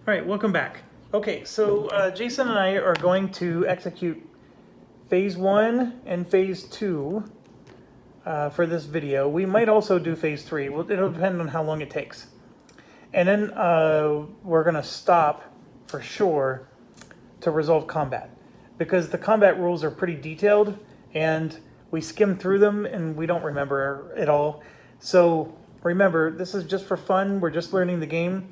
All right, welcome back. Okay, so Jason and I are going to execute phase 1 and phase 2 for this video. We might also do phase 3. Well, it'll depend on how long it takes. And then we're going to stop for sure to resolve combat, because the combat rules are pretty detailed and we skim through them and we don't remember it all. So remember, this is just for fun. We're just learning the game.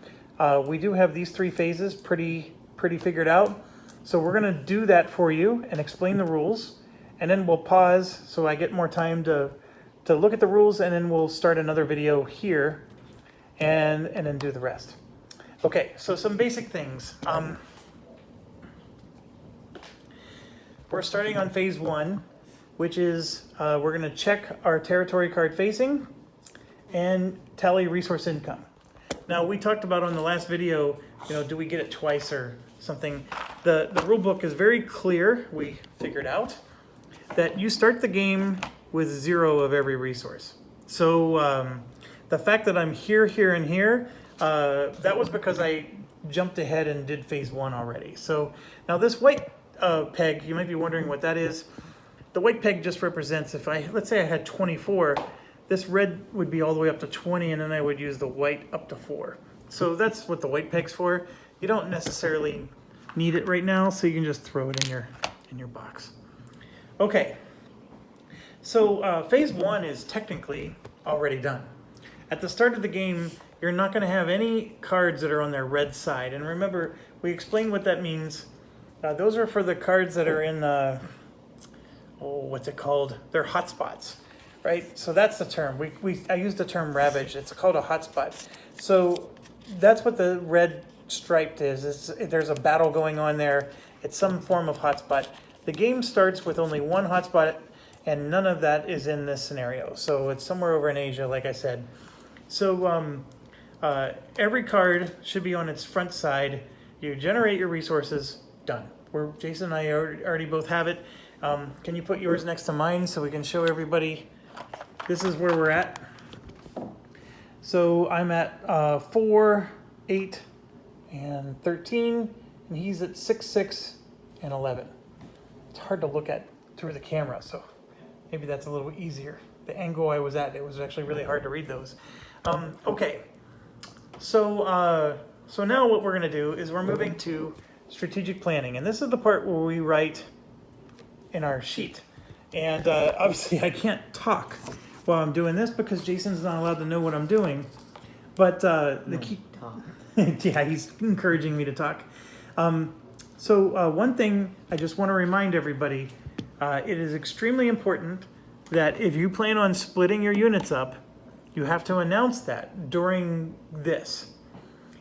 We do have these 3 phases pretty figured out. So we're going to do that for you and explain the rules, and then we'll pause so I get more time to look at the rules, and then we'll start another video here and then do the rest. Okay, so some basic things. We're starting on phase 1, which is we're going to check our territory card facing and tally resource income. Now, we talked about on the last video, do we get it twice or something? The rule book is very clear. We figured out that you start the game with 0 of every resource. So the fact that I'm here, and here, that was because I jumped ahead and did phase 1 already. So now this white peg, you might be wondering what that is. The white peg just represents let's say I had 24, this red would be all the way up to 20, and then I would use the white up to 4. So that's what the white peg's for. You don't necessarily need it right now, so you can just throw it in your box. Okay, so phase 1 is technically already done. At the start of the game, you're not going to have any cards that are on their red side. And remember, we explained what that means. Those are for the cards that are in, what's it called? They're hotspots, right? So that's the term. I used the term ravaged. It's called a hotspot. So that's what the red striped is. There's a battle going on there. It's some form of hotspot. The game starts with only one hotspot, and none of that is in this scenario. So it's somewhere over in Asia, like I said. So every card should be on its front side. You generate your resources, done. Jason and I already both have it. Can you put yours next to mine so we can show everybody? This is where we're at. So I'm at 4, 8, and 13, and he's at 6, 6, and 11. It's hard to look at through the camera, so maybe that's a little easier. The angle I was at, it was actually really hard to read those. Okay, so now what we're going to do is we're moving to strategic planning, and this is the part where we write in our sheet. And obviously I can't talk while I'm doing this because Jason's not allowed to know what I'm doing. But the key, yeah, he's encouraging me to talk. So one thing I just want to remind everybody, it is extremely important that if you plan on splitting your units up, you have to announce that during this.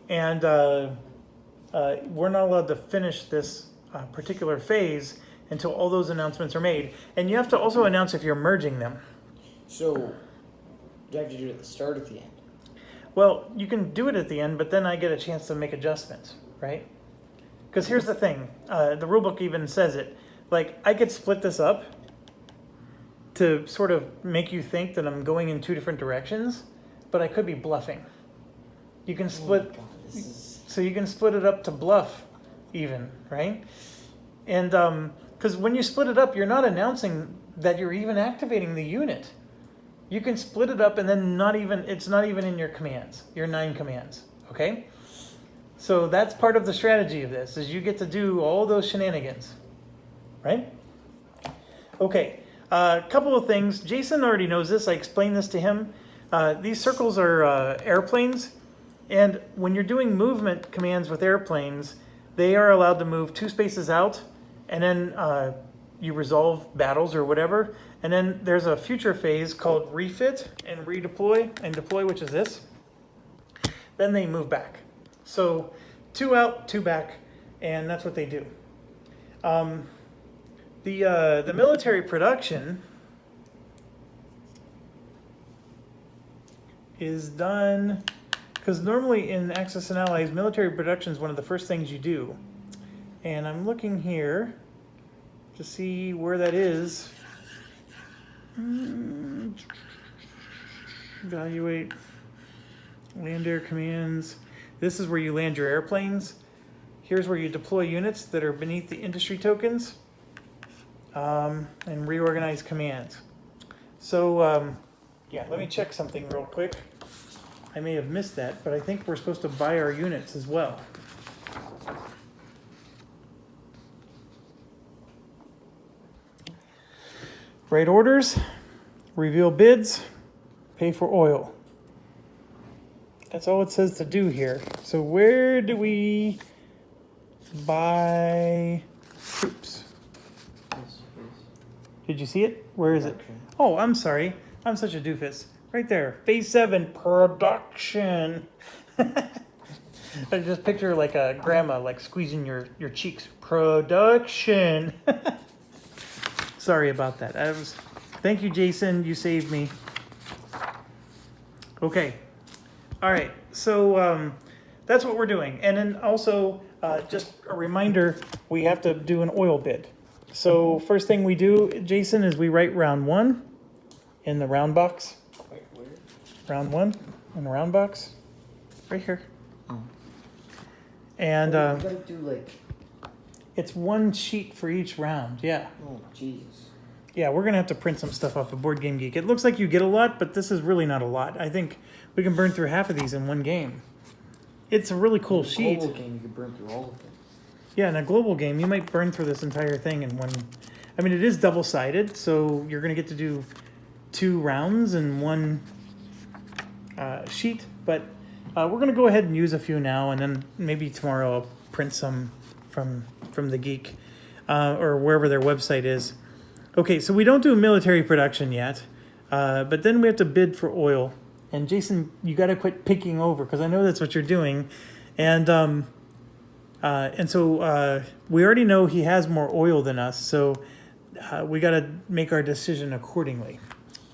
And we're not allowed to finish this particular phase until all those announcements are made. And you have to also announce if you're merging them. So do you have to do it at the start or at the end? Well, you can do it at the end, but then I get a chance to make adjustments, right? Because here's the thing. The rulebook even says it. Like, I could split this up to sort of make you think that I'm going in 2 different directions, but I could be bluffing. You can split, so you can split it up to bluff even, right? And because when you split it up, you're not announcing that you're even activating the unit. You can split it up and then it's not even in your commands, your 9 commands, okay? So that's part of the strategy of this, is you get to do all those shenanigans, right? Okay, a couple of things. Jason already knows this. I explained this to him. These circles are airplanes, and when you're doing movement commands with airplanes, they are allowed to move 2 spaces out, and then you resolve battles or whatever. And then there's a future phase called refit and redeploy and deploy, which is this. Then they move back. So 2 out, 2 back, and that's what they do. The military production is done, because normally in Axis and Allies, military production is one of the first things you do. And I'm looking here to see where that is. Evaluate land air commands. This is where you land your airplanes. Here's where you deploy units that are beneath the industry tokens, and reorganize commands. So, yeah, let me check something real quick. I may have missed that, but I think we're supposed to buy our units as well. Write orders, reveal bids, pay for oil. That's all it says to do here. So where do we buy troops? Did you see it? Where is it? Oh, I'm sorry. I'm such a doofus. Right there. Phase 7, production. I just picture like a grandma like squeezing your cheeks. Production. Sorry about that. Thank you, Jason. You saved me. Okay. All right. So that's what we're doing. And then also, just a reminder, we have to do an oil bid. So first thing we do, Jason, is we write round 1 in the round box. Wait, where? Round 1 in the round box. Right here. Oh. And You gotta do like. it's one sheet for each round. Yeah. Oh, Jesus. Yeah, we're going to have to print some stuff off of Board Game Geek. It looks like you get a lot, but this is really not a lot. I think we can burn through half of these in one game. It's a really cool sheet. Global game, you can burn through all of it. Yeah, in a global game, you might burn through this entire thing in one. I mean, it is double-sided, so you're going to get to do 2 rounds in one sheet. But we're going to go ahead and use a few now, and then maybe tomorrow I'll print some from the Geek or wherever their website is. Okay, so we don't do military production yet, but then we have to bid for oil. And Jason, you got to quit picking over because I know that's what you're doing, and so we already know he has more oil than us, so we got to make our decision accordingly.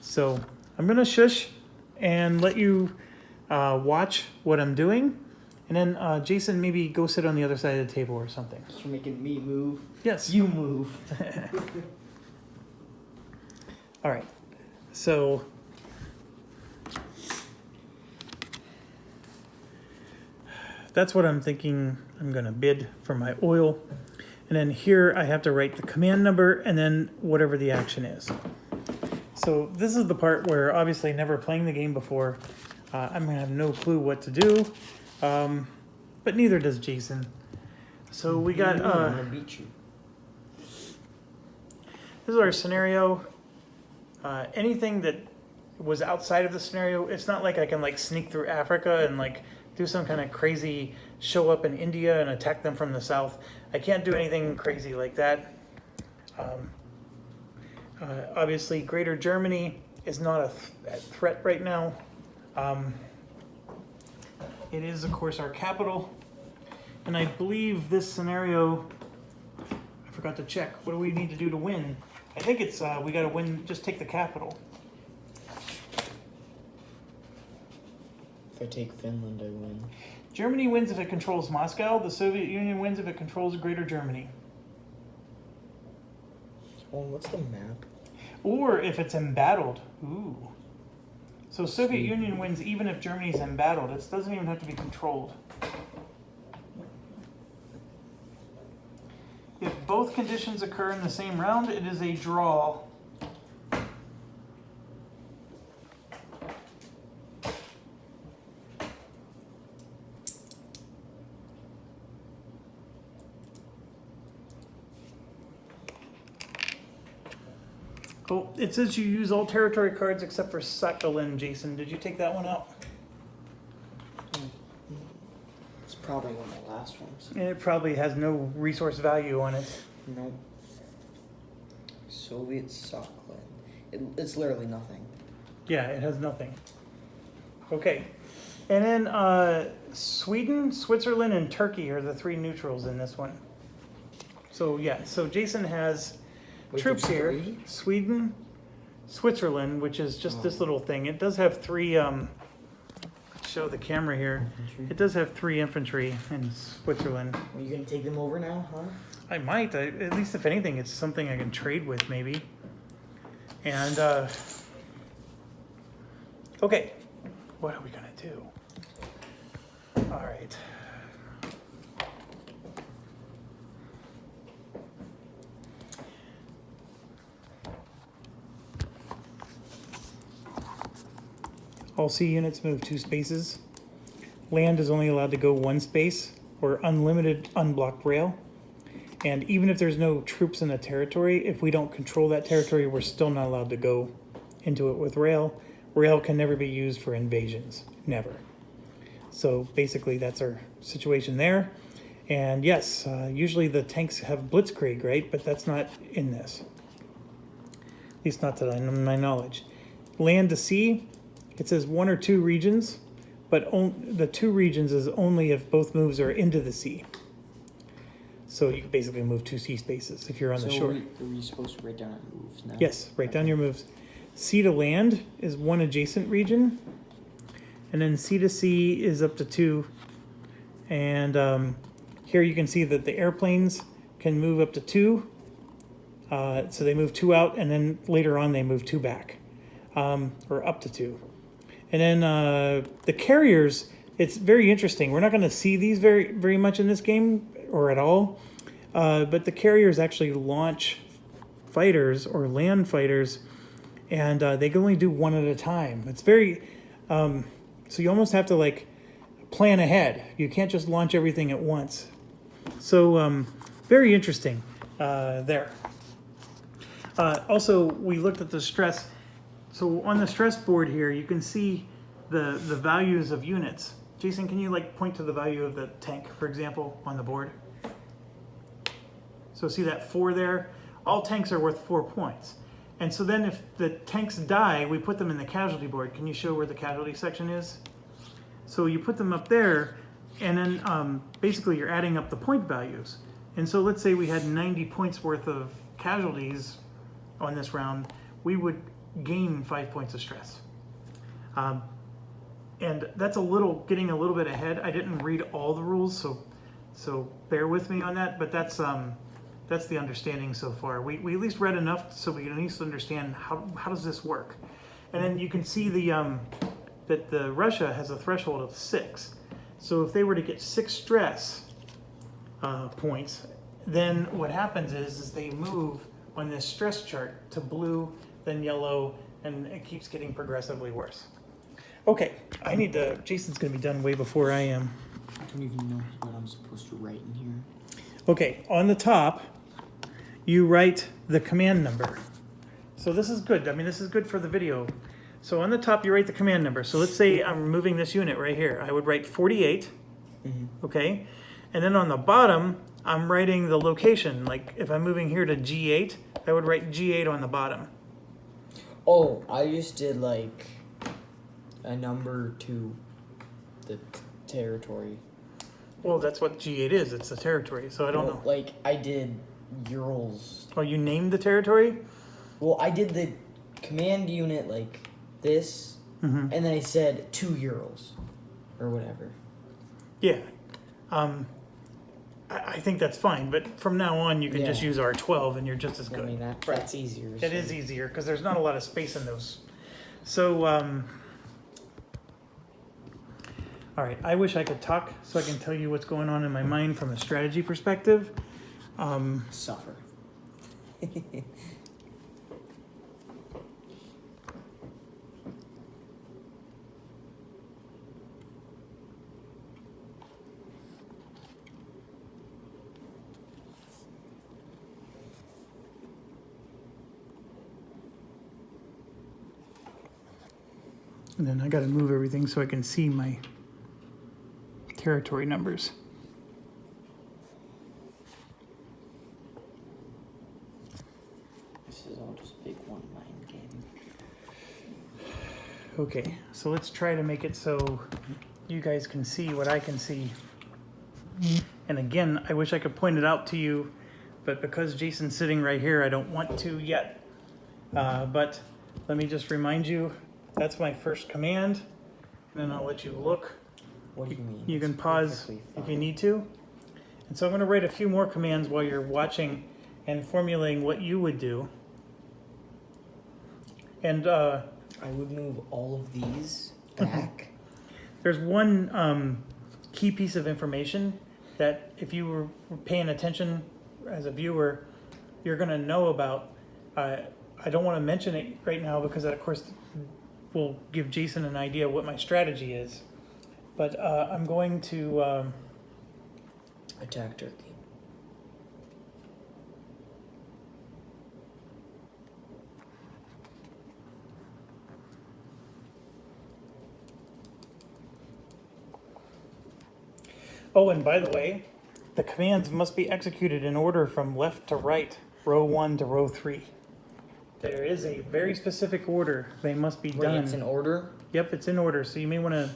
So I'm gonna shush and let you watch what I'm doing, and then Jason, maybe go sit on the other side of the table or something. You're making me move. Yes. You move. All right. So that's what I'm thinking. I'm going to bid for my oil. And then here I have to write the command number and then whatever the action is. So this is the part where obviously never playing the game before, I'm going to have no clue what to do. But neither does Jason. So we got... I'm going to beat you. This is our scenario. Anything that was outside of the scenario, it's not like I can like sneak through Africa and like do some kind of crazy show up in India and attack them from the south. I can't do anything crazy like that. Obviously, Greater Germany is not a threat right now. It is, of course, our capital. And I believe this scenario, I forgot to check. What do we need to do to win? I think it's we got to win, just take the capital. If I take Finland, I win. Germany wins if it controls Moscow. The Soviet Union wins if it controls Greater Germany. Oh, and what's the map? Or if it's embattled. Ooh. So Soviet Sweet. Union wins even if Germany's embattled. It doesn't even have to be controlled. If both conditions occur in the same round, it is a draw. Oh, it says you use all territory cards except for Sakhalin, Jason. Did you take that one out? It's probably one of the last ones. It probably has no resource value on it. Nope. Soviet Sakhalin. It's literally nothing. Yeah, it has nothing. Okay. And then Sweden, Switzerland, and Turkey are the 3 neutrals in this one. So yeah, so Jason has troops there's here. 3? Sweden, Switzerland, which is just this little thing. It does have 3, show the camera here. Infantry. It does have 3 infantry in Switzerland. Are you gonna take them over now, huh? I might, at least if anything, it's something I can trade with maybe. And, okay, what are we gonna do? All right. All C units move 2 spaces. Land is only allowed to go 1 space or unlimited unblocked rail. And even if there's no troops in the territory, if we don't control that territory, we're still not allowed to go into it with rail. Rail can never be used for invasions, never. So basically that's our situation there. And yes, usually the tanks have blitzkrieg, right? But that's not in this. At least not to my knowledge. Land to sea, it says 1 or 2 regions, but the 2 regions is only if both moves are into the sea. So you can basically move 2 sea spaces if you're on the shore. Are we supposed to write down our moves now? Yes, write down your moves. Sea to land is 1 adjacent region, and then sea to sea is up to 2. And here you can see that the airplanes can move up to 2. So they move 2 out, and then later on they move 2 back, or up to 2. And then the carriers, it's very interesting. We're not going to see these very much in this game, or at all. But the carriers actually launch fighters or land fighters, and they can only do 1 at a time. It's very, so you almost have to like plan ahead. You can't just launch everything at once. So very interesting there. Also, we looked at the stress. So on the stress board here, you can see the values of units. Jason, can you like point to the value of the tank, for example, on the board? So see that 4 there? All tanks are worth 4 points. And so then if the tanks die, we put them in the casualty board. Can you show where the casualty section is? So you put them up there, and then basically you're adding up the point values. And so let's say we had 90 points worth of casualties on this round, we would gain 5 points of stress. And that's getting a little bit ahead. I didn't read all the rules, so bear with me on that. But that's the understanding so far. We at least read enough so we can at least understand how does this work. And then you can see that the Russia has a threshold of 6. So if they were to get 6 stress points, then what happens is they move on this stress chart to blue, then yellow, and it keeps getting progressively worse. Okay, Jason's gonna be done way before I am. I don't even know what I'm supposed to write in here. Okay, on the top, you write the command number. So this is good. I mean, this is good for the video. So on the top, you write the command number. So let's say I'm moving this unit right here. I would write 48, okay? And then on the bottom, I'm writing the location. Like if I'm moving here to G8, I would write G8 on the bottom. Oh, I just did like a number to the territory. Well, that's what G8 is. It's the territory. So I don't know. Like I did Urals. Oh, you named the territory? Well, I did the command unit like this, and then I said 2 Urals or whatever. Yeah. I think that's fine, but from now on you can just use R12 and you're just as good. I mean, that's easier. It is easier because there's not a lot of space in those. So, all right, I wish I could talk so I can tell you what's going on in my mind from a strategy perspective. Suffer. And then I got to move everything so I can see my territory numbers. This is all just big one mind game. Okay, so let's try to make it so you guys can see what I can see. And again, I wish I could point it out to you, but because Jason's sitting right here, I don't want to yet. But let me just remind you, that's my first command, and then I'll let you look. What do you mean? You can It's pause perfectly if fine. you need to. And so I'm going to write a few more commands while you're watching and formulating what you would do. And I would move all of these back. there's one key piece of information that if you were paying attention as a viewer, you're going to know about. I don't want to mention it right now because that, of course, will give Jason an idea what my strategy is. But I'm going to... Attack Turkey. Oh, and by the way, the commands must be executed in order from left to right, row 1 to row 3. There is a very specific order they must be done. It's in order? Yep, it's in order, so you may want to,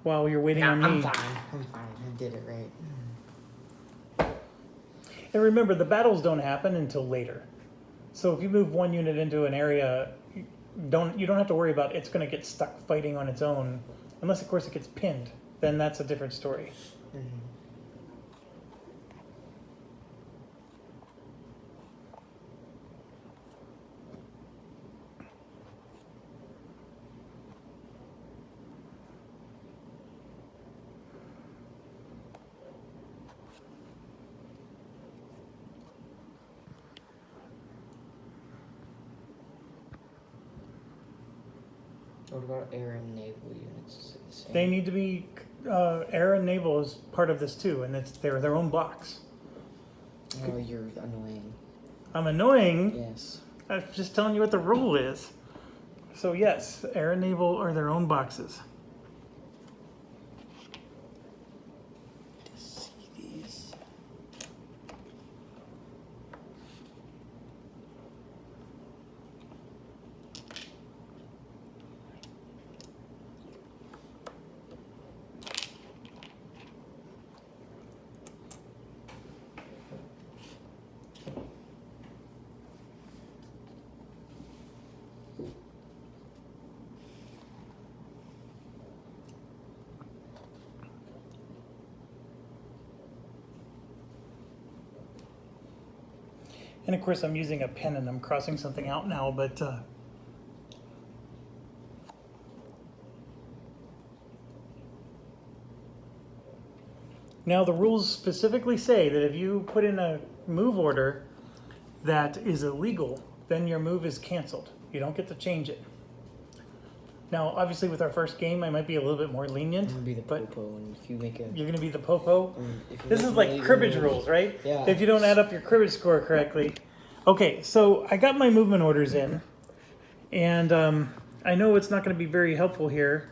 while you're waiting Yeah, on I'm me. fine. I did it right. And remember, the battles don't happen until later. So if you move one unit into an area, you don't have to worry about it's going to get stuck fighting on its own, unless of course it gets pinned. Then that's a different story. Mm-hmm. What about air and naval units? Is it the same? They need to be air and naval is part of this too, and they're their own blocks. Oh, you're annoying. I'm annoying. Yes. I'm just telling you what the rule is. So yes, air and naval are their own boxes. To see these. And of course I'm using a pen and I'm crossing something out now, but now the rules specifically say that if you put in a move order that is illegal, then your move is canceled. You don't get to change it. Now, obviously with our first game, I might be a little bit more lenient. I'm gonna be the but popo, and if you make a. You're gonna be the popo? If you This make is a like illegal cribbage move- rules, right? Yeah. If you don't add up your cribbage score correctly. Okay, so I got my movement orders in, and I know it's not going to be very helpful here,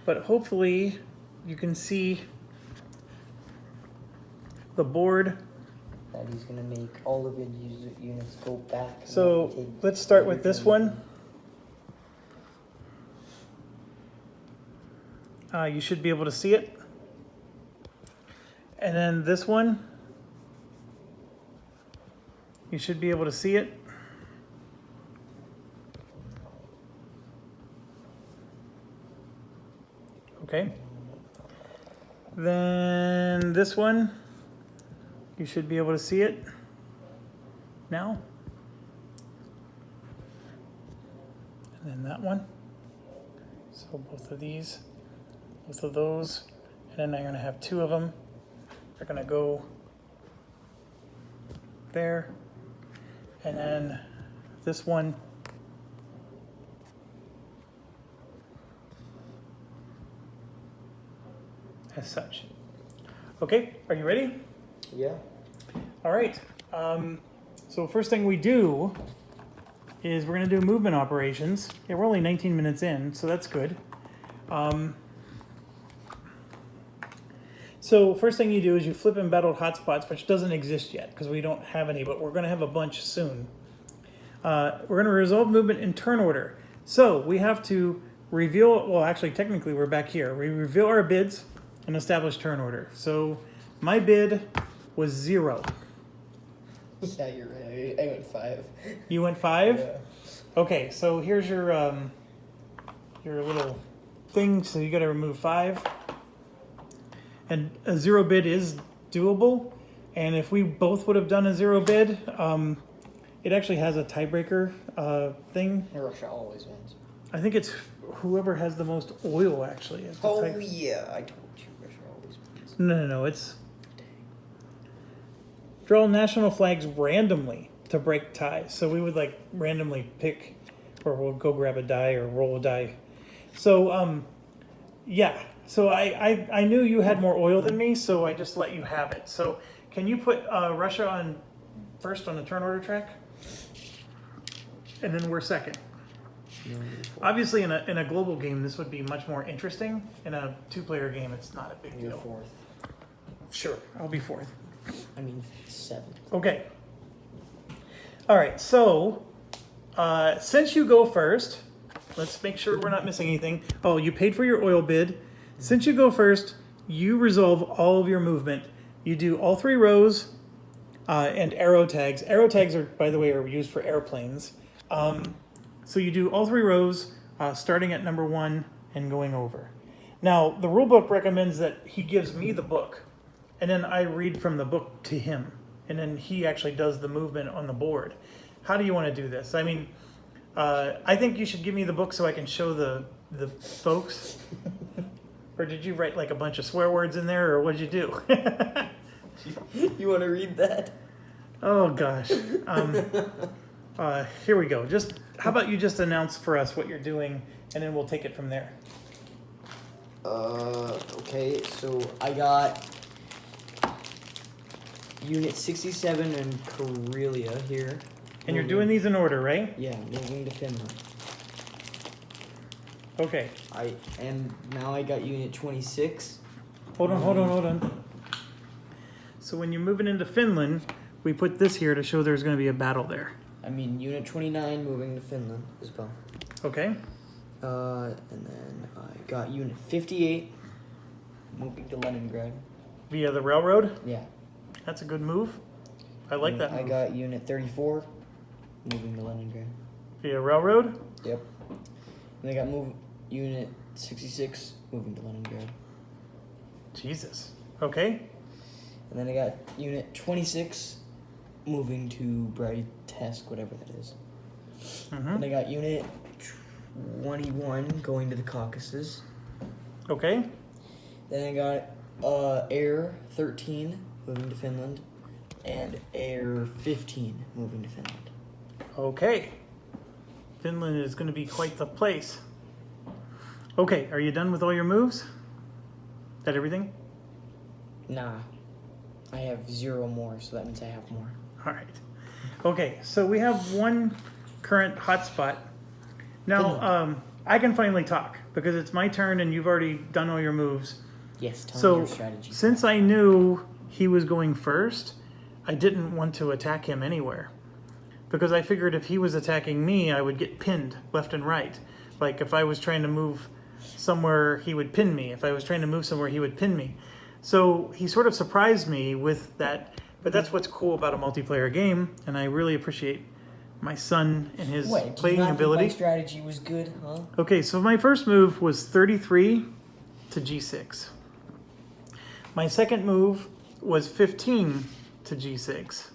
but hopefully you can see the board. That he's gonna make all of his units go back. and So take let's start with this everything. one. You should be able to see it. And then this one, you should be able to see it. Okay. Then this one, you should be able to see it now. And then that one. So both of these, both of those, and then I'm going to have two of them. They're going to go there. And then this one as such. Okay, are you ready? Yeah. All right. So first thing we do is we're going to do movement operations. Yeah, we're only 19 minutes in, so that's good. So first thing you do is you flip embattled hotspots, which doesn't exist yet because we don't have any, but we're going to have a bunch soon. We're going to resolve movement in turn order. So we have to reveal, well, actually, technically, we're back here. We reveal our bids and establish turn order. So my bid was 0. Yeah, you're right. I went 5. You went 5? Yeah. Okay, so here's your little thing. So you got to remove 5. And a 0 bid is doable. And if we both would have done a 0 bid, it actually has a tiebreaker thing. Russia always wins. I think it's whoever has the most oil actually. Is the Oh tie- yeah, I told you Russia always wins. No. It's draw national flags randomly to break ties. So we would like randomly pick, or we'll go grab a die or roll a die. So yeah. So I knew you had more oil than me, so I just let you have it. So can you put Russia on first on the turn order track, and then we're second. Obviously, in a global game, this would be much more interesting. In a 2-player game, it's not a big You're deal. fourth. Sure, I'll be fourth. I mean, seventh. Okay. All right. So, since you go first, let's make sure we're not missing anything. Oh, you paid for your oil bid. Since you go first, you resolve all of your movement. You do all 3 rows and arrow tags. Arrow tags are, by the way, are used for airplanes. So you do all 3 rows, starting at number 1 and going over. Now, the rule book recommends that he gives me the book, and then I read from the book to him, and then he actually does the movement on the board. How do you want to do this? I mean, I think you should give me the book so I can show the folks. Or did you write like a bunch of swear words in there, or what'd you do? You want to read that? Oh gosh. Here we go. How about you just announce for us what you're doing, and then we'll take it from there. Okay, so I got Unit 67 in Karelia here. And you're doing these in order, right? Yeah, moving to Finland. Okay. And now I got Unit 26. Hold on. So when you're moving into Finland, we put this here to show there's going to be a battle there. I mean, Unit 29 moving to Finland as well. Okay. And then I got Unit 58 moving to Leningrad. Via the railroad? Yeah. That's a good move. I like that move. I got Unit 34 moving to Leningrad. Via railroad? Yep. And I got Unit 66 moving to Leningrad. Jesus. Okay. And then I got Unit 26 moving to Britesk, whatever that is. Mm-hmm. And I got Unit 21 going to the Caucasus. Okay. Then I got Air 13 moving to Finland, and Air 15 moving to Finland. Okay. Finland is going to be quite the place. Okay, are you done with all your moves? That everything? Nah. I have 0 more, so that means I have more. All right. Okay, so we have one current hotspot. Now, I can finally talk because it's my turn and you've already done all your moves. Yes, tell me So, your strategy. since I knew he was going first, I didn't want to attack him anywhere. Because I figured if he was attacking me, I would get pinned left and right. Like if I was trying to move somewhere, he would pin me. If I was trying to move somewhere, he would pin me. So he sort of surprised me with that. But that's what's cool about a multiplayer game, and I really appreciate my son and his playing ability. My strategy was good, huh? Okay, so my first move was 33 to G6. My second move was 15 to G6.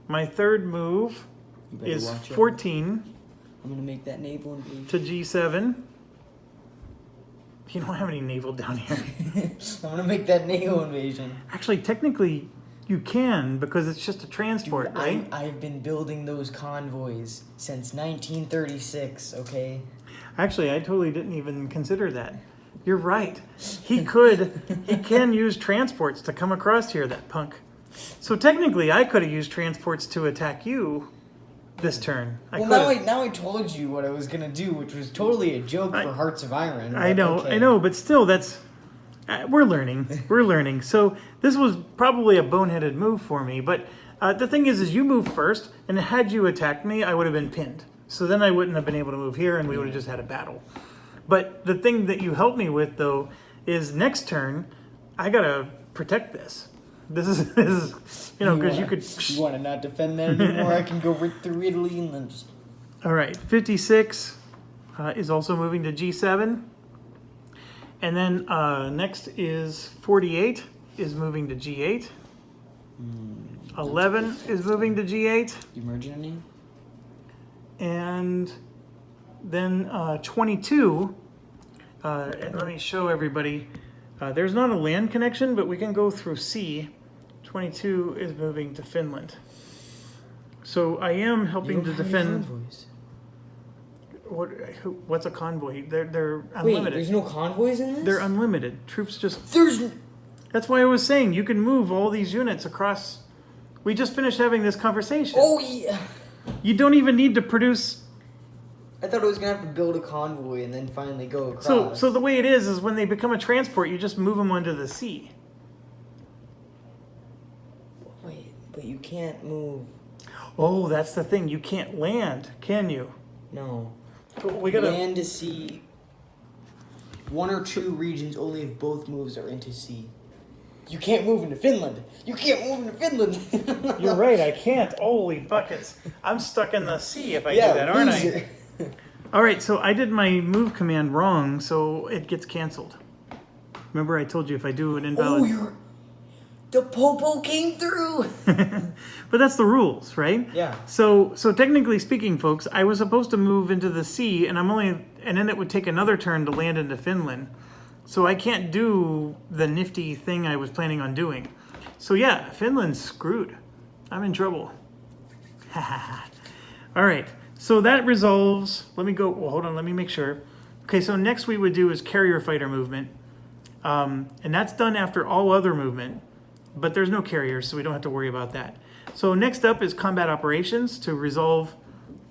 My third move is 14 I'm going to make that naval invasion. to G7. You don't have any naval down here. I'm going to make that naval invasion. Actually, technically, you can because it's just a transport, Dude, right? I've been building those convoys since 1936, okay? Actually, I totally didn't even consider that. You're right. He can use transports to come across here, that punk. So technically, I could have used transports to attack you this turn. Now I told you what I was going to do, which was totally a joke for Hearts of Iron. I know, but still, that's... we're learning. So this was probably a boneheaded move for me, but the thing is you moved first, and had you attacked me, I would have been pinned. So then I wouldn't have been able to move here, and we would have just had a battle. But the thing that you helped me with, though, is next turn, I gotta protect this. This is because you could... You want to not defend that anymore? I can go right through Italy and then just... All right, 56 is also moving to G7. And then next is 48 is moving to G8. 11 is moving to G8. You merging any? And then 22, and let me show everybody, There's not a land connection, but we can go through sea. 22 is moving to Finland. So I am helping to defend. What's a convoy? They're unlimited. Wait, there's no convoys in this? They're unlimited. Troops just. There's. That's why I was saying you can move all these units across. We just finished having this conversation. Oh yeah. You don't even need to produce. I thought I was gonna have to build a convoy and then finally go across. So the way it is when they become a transport, you just move them onto the sea. Wait, but you can't move. Oh, that's the thing. You can't land, can you? No. We gotta land to sea. 1 or 2 regions only if both moves are into sea. You can't move into Finland. You can't move into Finland. You're right. I can't. Holy buckets! I'm stuck in the sea if I do that, aren't I? All right. So I did my move command wrong, so it gets canceled. Remember, I told you if I do an invalid. Oh, the popo came through. But that's the rules, right? Yeah. So technically speaking, folks, I was supposed to move into the sea, and then it would take another turn to land into Finland. So I can't do the nifty thing I was planning on doing. So yeah, Finland's screwed. I'm in trouble. All right. So that resolves. Let me go. Well, hold on. Let me make sure. Okay. So next we would do is carrier fighter movement, and that's done after all other movement. But there's no carriers, so we don't have to worry about that. So next up is combat operations to resolve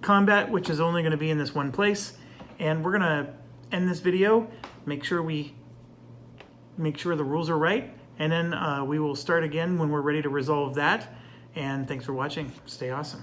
combat, which is only going to be in this one place. And we're going to end this video, make sure the rules are right, and then we will start again when we're ready to resolve that. And thanks for watching. Stay awesome.